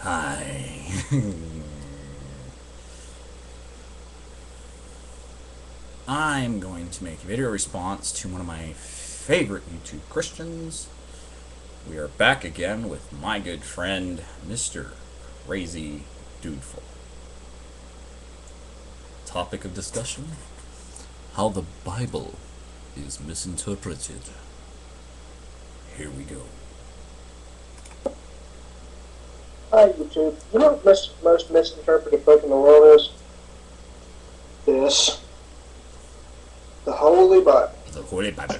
Hi. I'm going to make a video response to one of my favorite YouTube Christians. We are back again with my good friend, Mr. Crazy Dudeful. Topic of discussion: how the Bible is misinterpreted. Here we go. Hi, YouTube. You know what the most misinterpreted book in the world is? This. The Holy Bible. The Holy Bible.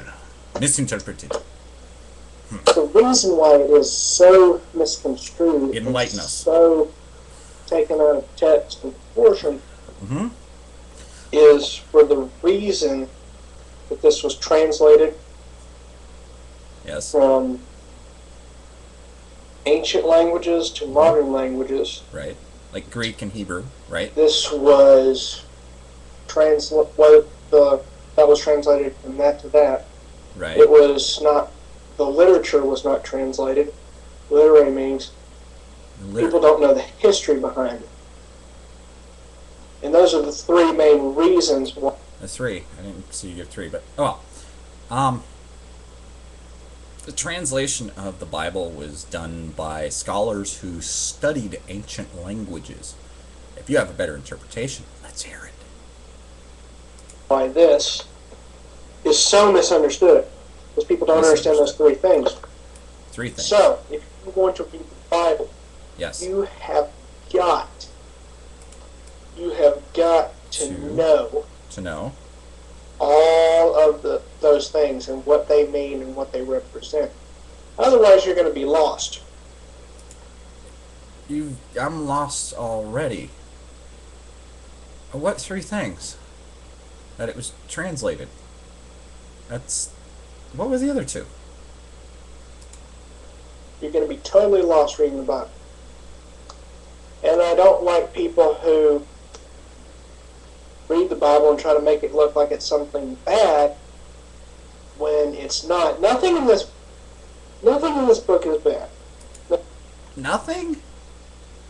Misinterpreted. The reason why it is so misconstrued Enlighten and us. so taken out of text and proportion Mm-hmm. is for the reason that this was translated Yes. from ancient languages to modern languages. Right. Like Greek and Hebrew, right? This was that was translated from that to that. Right. It was not, the literature was not translated. Literary means people don't know the history behind it. And those are the three main reasons why. Three. I didn't see you give three, but oh well. The translation of the Bible was done by scholars who studied ancient languages. If you have a better interpretation, let's hear it. Why this is so misunderstood, because people don't understand those three things. Three things. So, if you're going to read the Bible, yes. you have got to know all of those things and what they mean and what they represent. Otherwise, you're going to be lost. I'm lost already. What three things? That it was translated. What were the other two? You're going to be totally lost reading the Bible. And I don't like people who read the Bible and try to make it look like it's something bad when it's not. Nothing in this book is bad. Nothing?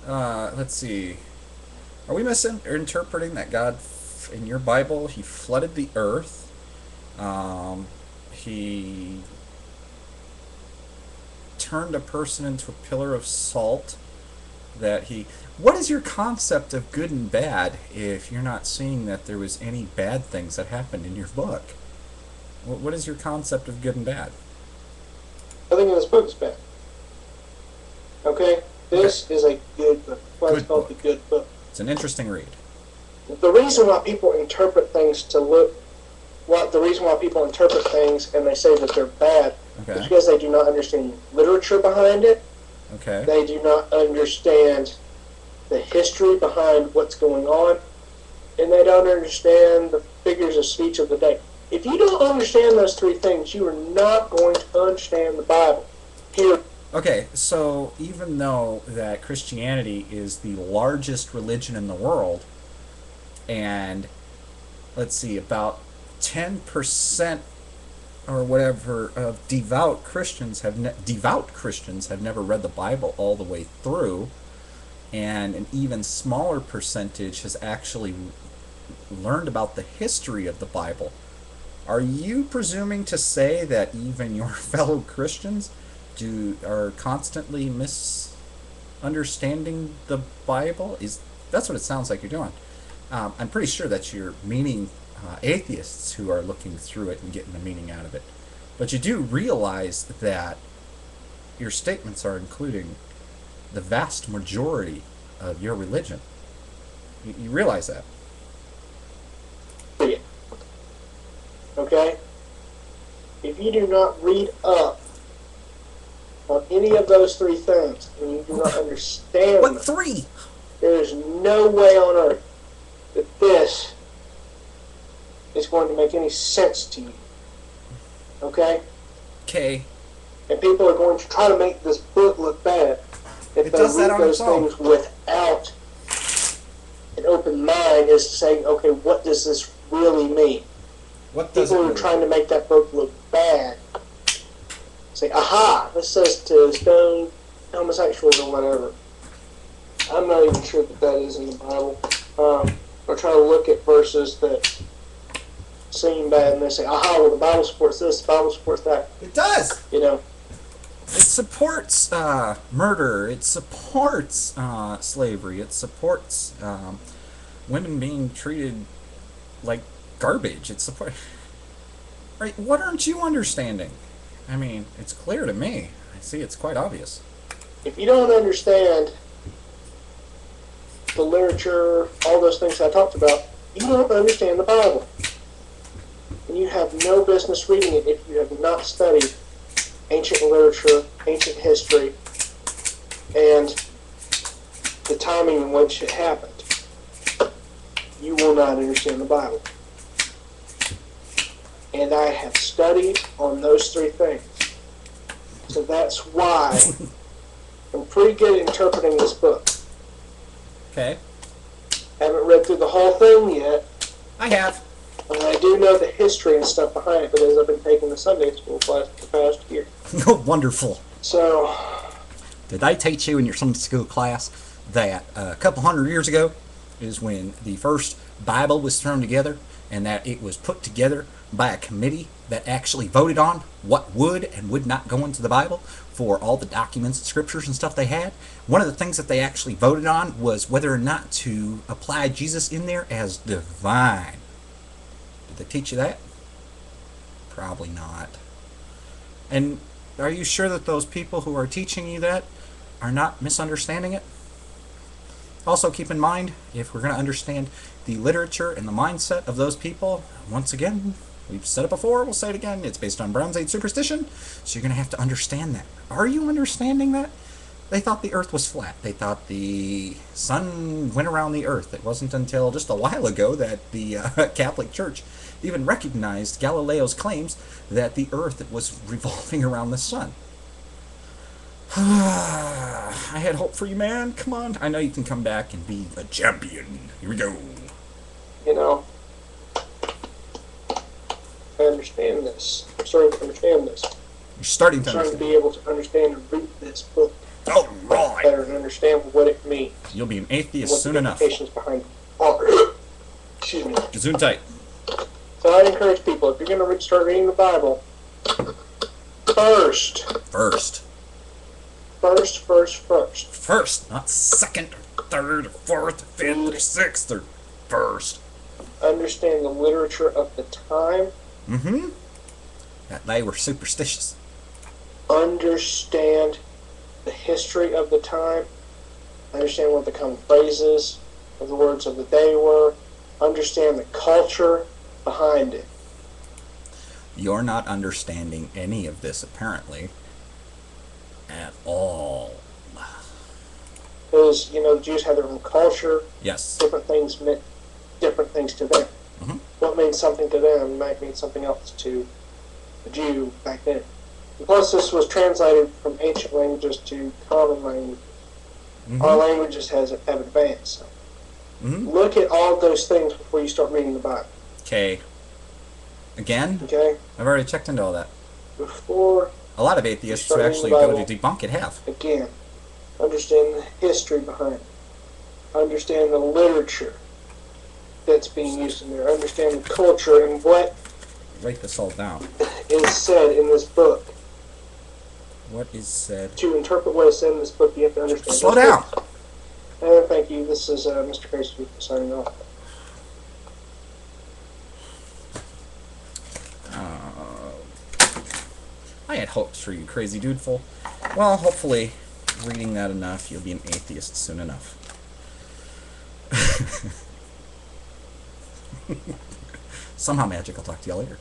Let's see. Are we misinterpreting that God, in your Bible, He flooded the earth? He turned a person into a pillar of salt? What is your concept of good and bad if you're not seeing that there was any bad things that happened in your book? What is your concept of good and bad? Nothing in this book is bad. Okay? This is a good book. Why it's called the good book. It's an interesting read. The reason why people interpret things and they say that they're bad is because they do not understand literature behind it. Okay. They do not understand the history behind what's going on, and they don't understand the figures of speech of the day. If you don't understand those three things, you are not going to understand the Bible. Here. Okay, so even though that Christianity is the largest religion in the world, and let's see, about 10% or whatever of devout Christians have never read the Bible all the way through, and an even smaller percentage has actually learned about the history of the Bible. Are you presuming to say that even your fellow Christians are constantly misunderstanding the Bible? That's what it sounds like you're doing. I'm pretty sure that you're meaning atheists who are looking through it and getting the meaning out of it. But you do realize that your statements are including the vast majority of your religion. You realize that. Okay? If you do not read up on any of those three things, and you do not understand what three? There is no way on earth that this is going to make any sense to you. Okay? Okay. And people are going to try to make this book look bad if they read those things without an open mind as to saying, okay, what does this really mean? People are trying to make that book look bad. Say, aha, this says to stone homosexuals or whatever. I'm not even sure that that is in the Bible. Or try to look at verses that seem bad and they say, aha, well, the Bible supports this, the Bible supports that. It does. You know, It supports murder. It supports slavery. It supports women being treated like garbage. It supports. Right? What aren't you understanding? I mean, it's clear to me. I see it's quite obvious. if you don't understand the literature, all those things I talked about, you don't understand the Bible. And you have no business reading it if you have not studied ancient literature, ancient history, and the timing in which it happened. You will not understand the Bible. And I have studied on those three things. So that's why I'm pretty good at interpreting this book. Okay. Haven't read through the whole thing yet. I have. And I do know the history and stuff behind it because I've been taking the Sunday school class for the past year. Wonderful. So, Did they teach you in your Sunday school class that a couple hundred years ago is when the first Bible was thrown together, and that it was put together by a committee that actually voted on what would and would not go into the Bible for all the documents and scriptures and stuff they had? One of the things that they actually voted on was whether or not to apply Jesus in there as divine. Did they teach you that? Probably not. And are you sure that those people who are teaching you that are not misunderstanding it? Also, keep in mind, if we're going to understand the literature and the mindset of those people, once again, we've said it before, we'll say it again, it's based on Bronze Age superstition, so you're going to have to understand that. Are you understanding that? They thought the earth was flat. They thought the sun went around the earth. It wasn't until just a while ago that the Catholic Church even recognized Galileo's claims that the earth was revolving around the sun. I had hope for you, man. Come on. I know you can come back and be a champion. Here we go. you know, I understand this. I'm starting to understand this. You're starting I'm to starting to understand. be able to understand and read this book All right. better and understand what it means. You'll be an atheist What soon the enough. implications behind it. Excuse me. Gesundheit. So I encourage people, if you're going to start reading the Bible, first, First, not second, third, fourth, fifth, or sixth, or first. understand the literature of the time, Mm-hmm. That they were superstitious. understand the history of the time, understand what the common phrases of the words of the day were, understand the culture behind it. You're not understanding any of this, apparently, at all. Because, you know, the Jews had their own culture, Yes. different things meant different things to them. Mhm. What means something to them might mean something else to a Jew back then. And plus, this was translated from ancient languages to common languages. Mm-hmm. Our languages have advanced. So Mm-hmm. look at all of those things before you start reading the Bible. Okay. Again, Okay? I've already checked into all that. Before, A lot of atheists who Start reading actually the go Bible. to debunk it have. again, understand the history behind it. Understand the literature that's being used in there. Understand the culture and what Write this all down. is said in this book. What is said? To interpret what is said in this book, you have to understand. Slow those down. things. Thank you. This is Mr. Casey signing off. I had hopes for you, crazy dudeful. Well, hopefully, reading that enough, you'll be an atheist soon enough. Somehow magic. I'll talk to y'all later.